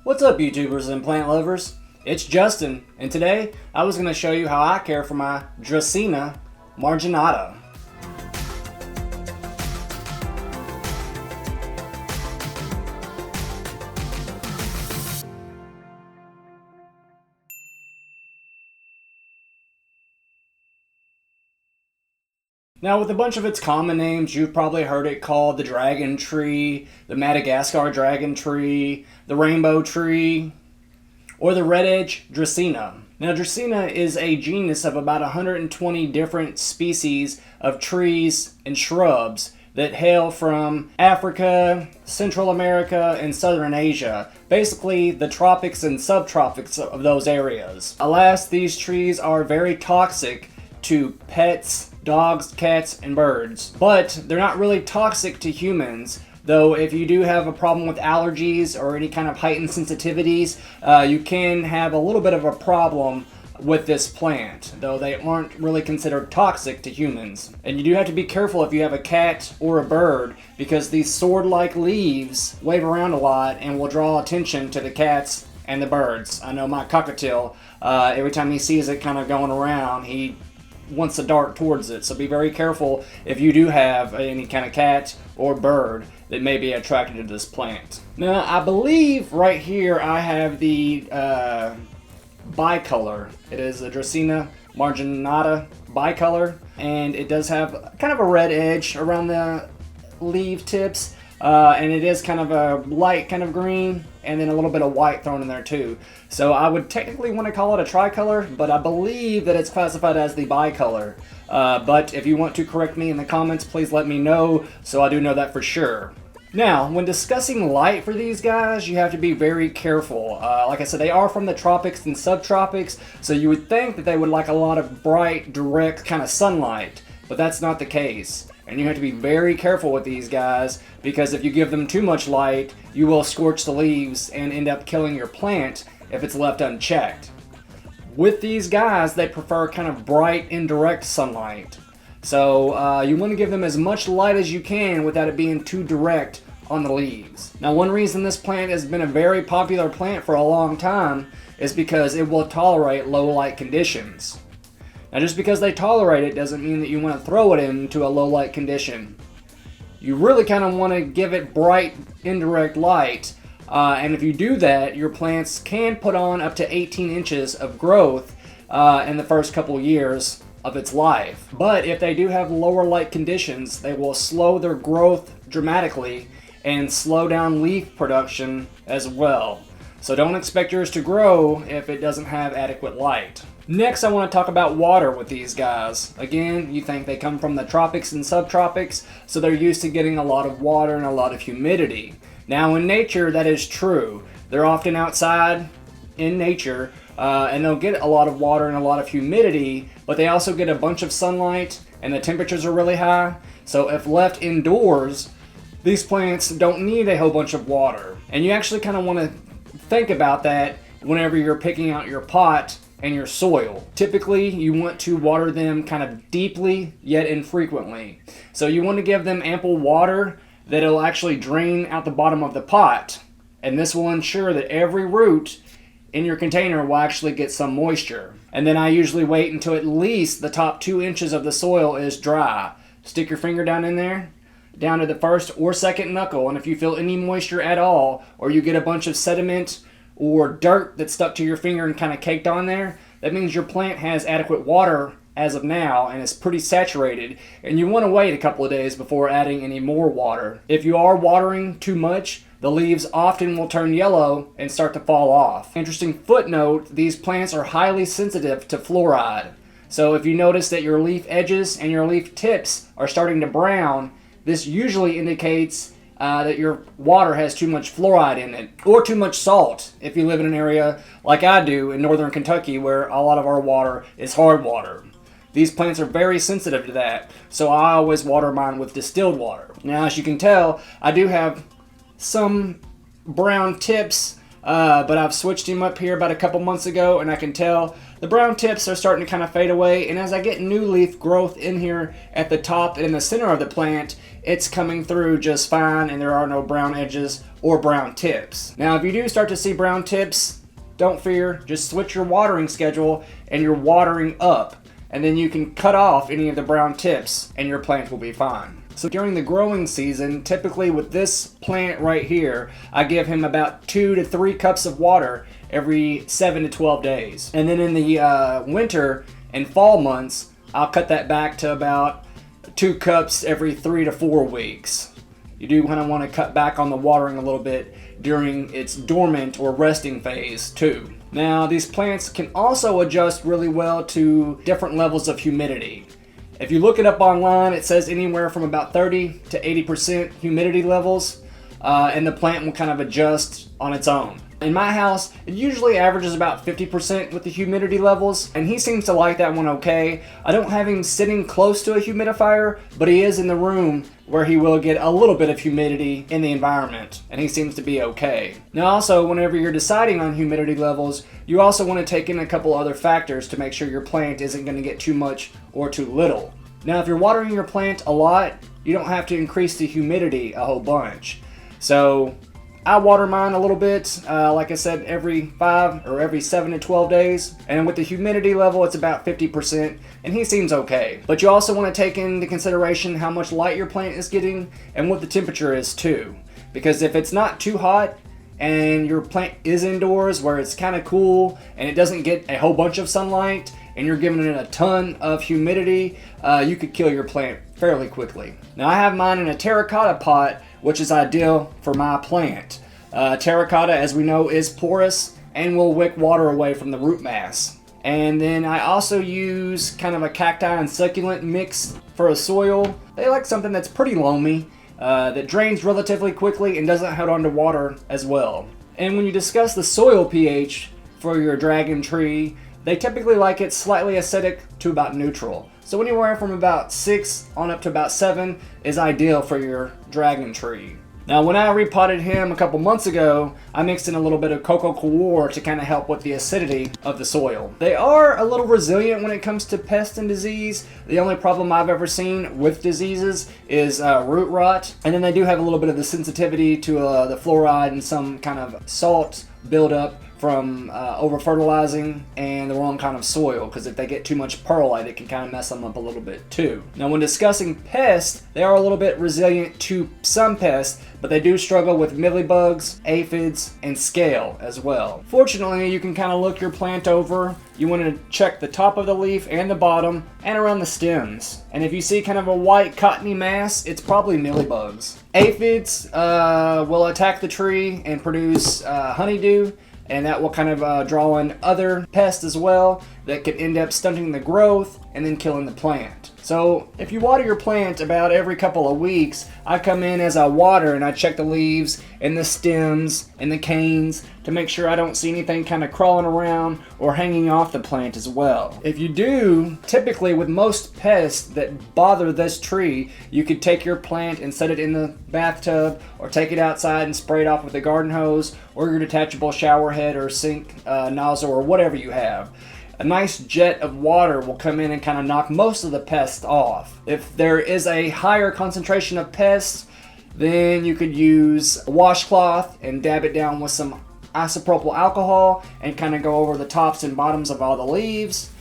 What's up, YouTubers and plant lovers? It's Justin, and today I was going to show you how I care for my Dracaena marginata. Now, with a bunch of its common names, you've probably heard it called the dragon tree, the Madagascar dragon tree, the rainbow tree, or the red edge Dracaena. Now, Dracaena is a genus of about 120 different species of trees and shrubs that hail from Africa, Central America, and Southern Asia. Basically, the tropics and subtropics of those areas. Alas, these trees are very toxic to pets, dogs, cats, and birds. But they're not really toxic to humans, though if you do have a problem with allergies or any kind of heightened sensitivities, you can have a little bit of a problem with this plant, though they aren't really considered toxic to humans. And you do have to be careful if you have a cat or a bird, because these sword-like leaves wave around a lot and will draw attention to the cats and the birds. I know my cockatiel, every time he sees it kind of going around, he wants to dart towards it. So be very careful if you do have any kind of cat or bird that may be attracted to this plant. Now, I believe right here I have the bicolor. It is a Dracaena marginata bicolor, and it does have kind of a red edge around the leaf tips, and it is kind of a light kind of green, and then a little bit of white thrown in there too. So I would technically want to call it a tricolor, but I believe that it's classified as the bicolor. But if you want to correct me in the comments, please let me know so I do know that for sure. Now, when discussing light for these guys, you have to be very careful. Like I said, they are from the tropics and subtropics, so you would think that they would like a lot of bright, direct kind of sunlight, but that's not the case. And you have to be very careful with these guys, because if you give them too much light, you will scorch the leaves and end up killing your plant if it's left unchecked. With these guys, they prefer kind of bright, indirect sunlight. So you want to give them as much light as you can without it being too direct on the leaves. Now, one reason this plant has been a very popular plant for a long time is because it will tolerate low light conditions. Now, just because they tolerate it doesn't mean that you want to throw it into a low light condition. You really kind of want to give it bright, indirect light, and if you do that, your plants can put on up to 18 inches of growth in the first couple years of its life. But if they do have lower light conditions, they will slow their growth dramatically and slow down leaf production as well. So don't expect yours to grow if it doesn't have adequate light. Next, I want to talk about water with these guys. Again, you think they come from the tropics and subtropics, so they're used to getting a lot of water and a lot of humidity. Now, in nature, that is true. They're often outside in nature, and they'll get a lot of water and a lot of humidity, but they also get a bunch of sunlight, and the temperatures are really high. So if left indoors, these plants don't need a whole bunch of water. And you actually kind of want to think about that whenever you're picking out your pot and your soil. Typically, you want to water them kind of deeply, yet infrequently. So you want to give them ample water that'll actually drain out the bottom of the pot. And this will ensure that every root in your container will actually get some moisture. And then I usually wait until at least the top 2 inches of the soil is dry. Stick your finger down in there, down to the first or second knuckle, and if you feel any moisture at all, or you get a bunch of sediment or dirt that's stuck to your finger and kind of caked on there, that means your plant has adequate water as of now and is pretty saturated, and you want to wait a couple of days before adding any more water. If you are watering too much, the leaves often will turn yellow and start to fall off. Interesting footnote, these plants are highly sensitive to fluoride. So if you notice that your leaf edges and your leaf tips are starting to brown, this usually indicates that your water has too much fluoride in it, or too much salt if you live in an area like I do in northern Kentucky, where a lot of our water is hard water. These plants are very sensitive to that, so I always water mine with distilled water. Now, as you can tell, I do have some brown tips, but I've switched him up here about a couple months ago, and I can tell the brown tips are starting to kind of fade away, and as I get new leaf growth in here at the top and in the center of the plant, it's coming through just fine, and there are no brown edges or brown tips. Now, if you do start to see brown tips, don't fear, just switch your watering schedule and your watering up, and then you can cut off any of the brown tips and your plant will be fine. So during the growing season, typically with this plant right here, I give him about 2 to 3 cups of water every 7 to 12 days. And then in the winter and fall months, I'll cut that back to about 2 cups every 3 to 4 weeks. You do kind of want to cut back on the watering a little bit during its dormant or resting phase too. Now, these plants can also adjust really well to different levels of humidity. If you look it up online, it says anywhere from about 30 to 80% humidity levels, and the plant will kind of adjust on its own. In my house, it usually averages about 50% with the humidity levels, and he seems to like that one okay. I don't have him sitting close to a humidifier, but he is in the room where he will get a little bit of humidity in the environment, and he seems to be okay. Now also, whenever you're deciding on humidity levels, you also want to take in a couple other factors to make sure your plant isn't going to get too much or too little. Now, if you're watering your plant a lot, you don't have to increase the humidity a whole bunch. So I water mine a little bit, like I said, every 5 or every 7 to 12 days. And with the humidity level, it's about 50%, and he seems okay. But you also want to take into consideration how much light your plant is getting and what the temperature is too. Because if it's not too hot and your plant is indoors where it's kind of cool and it doesn't get a whole bunch of sunlight and you're giving it a ton of humidity, you could kill your plant fairly quickly. Now, I have mine in a terracotta pot, which is ideal for my plant. Terracotta, as we know, is porous and will wick water away from the root mass. And then I also use kind of a cacti and succulent mix for a soil. They like something that's pretty loamy, that drains relatively quickly and doesn't hold on to water as well. And when you discuss the soil pH for your dragon tree, they typically like it slightly acidic to about neutral. So anywhere from about 6 on up to about 7 is ideal for your dragon tree. Now, when I repotted him a couple months ago, I mixed in a little bit of coco coir to kind of help with the acidity of the soil. They are a little resilient when it comes to pest and disease. The only problem I've ever seen with diseases is root rot. And then they do have a little bit of the sensitivity to the fluoride and some kind of salt buildup from over-fertilizing and the wrong kind of soil, because if they get too much perlite, it can kind of mess them up a little bit too. Now, when discussing pests, they are a little bit resilient to some pests, but they do struggle with mealybugs, aphids, and scale as well. Fortunately, you can kind of look your plant over. You want to check the top of the leaf and the bottom and around the stems. And if you see kind of a white cottony mass, it's probably mealybugs. Aphids will attack the tree and produce honeydew, and that will kind of draw in other pests as well that could end up stunting the growth and then killing the plant. So if you water your plant about every couple of weeks, I come in as I water and I check the leaves and the stems and the canes to make sure I don't see anything kind of crawling around or hanging off the plant as well. If you do, typically with most pests that bother this tree, you could take your plant and set it in the bathtub or take it outside and spray it off with a garden hose or your detachable shower head or sink nozzle or whatever you have. A nice jet of water will come in and kind of knock most of the pests off. If there is a higher concentration of pests, then you could use a washcloth and dab it down with some isopropyl alcohol and kind of go over the tops and bottoms of all the leaves.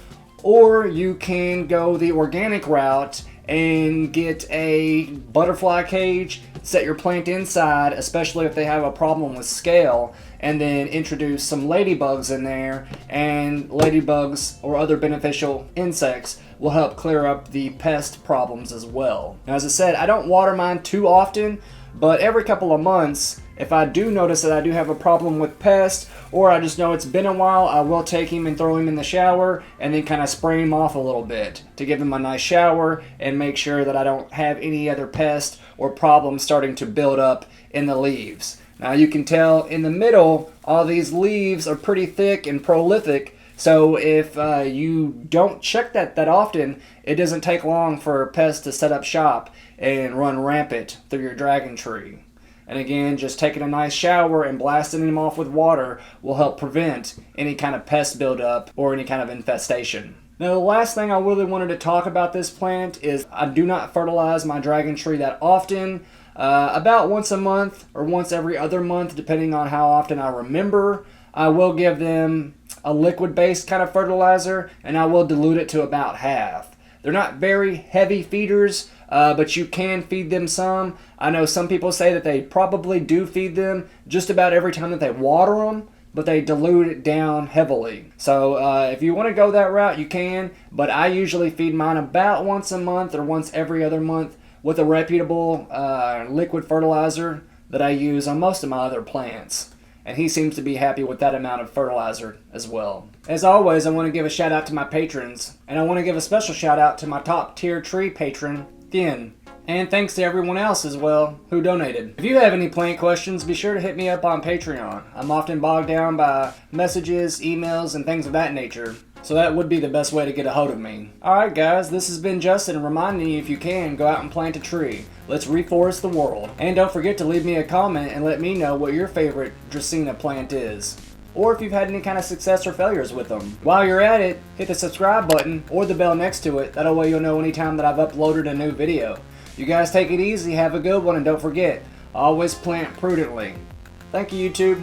Or you can go the organic route and get a butterfly cage, set your plant inside, especially if they have a problem with scale, and then introduce some ladybugs in there, and ladybugs or other beneficial insects will help clear up the pest problems as well. Now, as I said, I don't water mine too often, but every couple of months, if I do notice that I do have a problem with pests, or I just know it's been a while, I will take him and throw him in the shower and then kind of spray him off a little bit to give him a nice shower and make sure that I don't have any other pests or problems starting to build up in the leaves. Now, you can tell in the middle, all these leaves are pretty thick and prolific, so if you don't check that often, it doesn't take long for pests to set up shop and run rampant through your dragon tree. And again, just taking a nice shower and blasting them off with water will help prevent any kind of pest buildup or any kind of infestation. Now, the last thing I really wanted to talk about this plant is I do not fertilize my dragon tree that often. About once a month or once every other month, depending on how often I remember. I will give them a liquid-based kind of fertilizer, and I will dilute it to about half. They're not very heavy feeders, but you can feed them some. I know some people say that they probably do feed them just about every time that they water them, but they dilute it down heavily. So if you want to go that route, you can, but I usually feed mine about once a month or once every other month with a reputable liquid fertilizer that I use on most of my other plants. And he seems to be happy with that amount of fertilizer as well. As always, I want to give a shout out to my patrons, and I want to give a special shout out to my top tier tree patron, Thuyen. And thanks to everyone else as well who donated. If you have any plant questions, be sure to hit me up on Patreon. I'm often bogged down by messages, emails, and things of that nature, so that would be the best way to get a hold of me. Alright guys, this has been Justin reminding you, if you can, go out and plant a tree. Let's reforest the world. And don't forget to leave me a comment and let me know what your favorite Dracaena plant is, or if you've had any kind of success or failures with them. While you're at it, hit the subscribe button or the bell next to it. That way you'll know anytime that I've uploaded a new video. You guys take it easy, have a good one, and don't forget, always plant prudently. Thank you, YouTube.